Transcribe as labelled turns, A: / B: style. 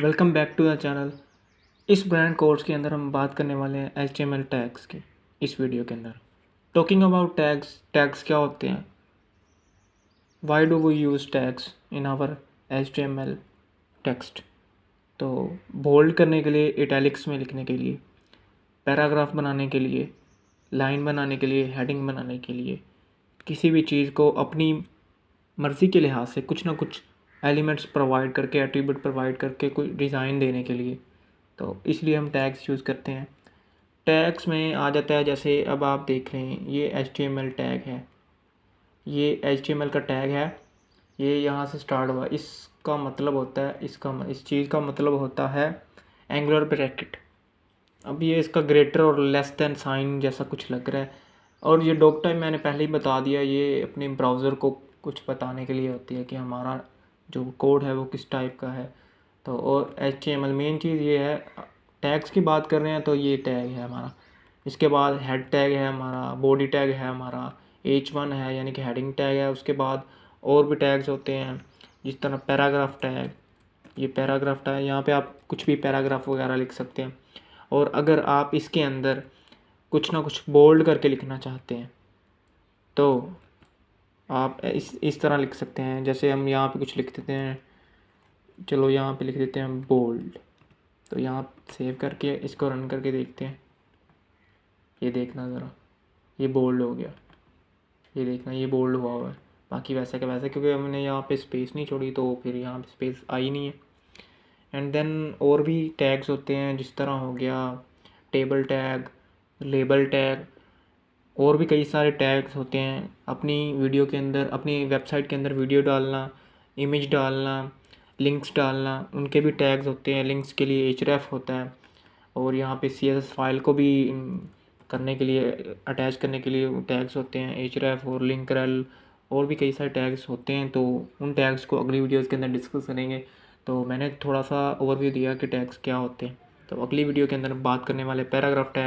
A: Welcome back to the channel. इस brand course के अंदर हम बात करने वाले हैं HTML टैग्स की। इस वीडियो के अंदर टॉकिंग अबाउट टैग्स। टैग्स क्या होते हैं, why do we use tags in our HTML text. तो बोल्ड करने के लिए, इटैलिक्स में लिखने के लिए, पैराग्राफ बनाने के लिए, लाइन बनाने के लिए, हेडिंग बनाने के लिए, किसी भी चीज़ को अपनी मर्ज़ी के लिहाज से कुछ ना कुछ एलिमेंट्स प्रोवाइड करके, एट्रीब्यूट प्रोवाइड करके कोई डिज़ाइन देने के लिए, तो इसलिए हम टैग्स यूज़ करते हैं। टैग्स में आ जाता है, जैसे अब आप देख रहे हैं ये HTML टैग है, ये HTML का टैग है, ये यहाँ से स्टार्ट हुआ। इसका मतलब होता है, इस चीज़ का मतलब होता है एंगुलर ब्रैकेट। अब ये इसका ग्रेटर और लेस देन साइन जैसा कुछ लग रहा है, और ये डॉक टाइप मैंने पहले ही बता दिया, ये अपने ब्राउज़र को कुछ बताने के लिए होती है कि हमारा जो कोड है वो किस टाइप का है। तो और HTML मेन चीज़ ये है। टैग्स की बात कर रहे हैं तो ये टैग है हमारा। इसके बाद हेड टैग है हमारा, बॉडी टैग है हमारा, H1 है यानी कि हेडिंग टैग है। उसके बाद और भी टैग्स होते हैं, जिस तरह पैराग्राफ टैग। ये पैराग्राफ टैग, यहाँ पे आप कुछ भी पैराग्राफ वगैरह लिख सकते हैं। और अगर आप इसके अंदर कुछ ना कुछ बोल्ड करके लिखना चाहते हैं तो आप इस तरह लिख सकते हैं। जैसे हम यहाँ पे कुछ लिख देते हैं, चलो यहाँ पे लिख देते हैं बोल्ड। तो यहाँ सेव करके इसको रन करके देखते हैं, ये देखना ज़रा, ये बोल्ड हो गया। ये देखना, ये बोल्ड हुआ है। बाकी वैसा का वैसा, क्योंकि हमने यहाँ पे स्पेस नहीं छोड़ी तो फिर यहाँ पे स्पेस आई नहीं है। एंड देन और भी टैग्स होते हैं, जिस तरह हो गया टेबल टैग, लेबल टैग, और भी कई सारे टैग्स होते हैं। अपनी वीडियो के अंदर, अपनी वेबसाइट के अंदर वीडियो डालना, इमेज डालना, लिंक्स डालना, उनके भी टैग्स होते हैं। लिंक्स के लिए href होता है, और यहाँ पे CSS फाइल को भी करने के लिए, अटैच करने के लिए टैग्स होते हैं, href और linkrel, और भी कई सारे टैग्स होते हैं। तो उन टैग्स को अगली वीडियोज़ के अंदर डिस्कस करेंगे। तो मैंने थोड़ा सा ओवरव्यू दिया कि टैग्स क्या होते हैं। तो अगली वीडियो के अंदर बात करने वाले पैराग्राफ टैग।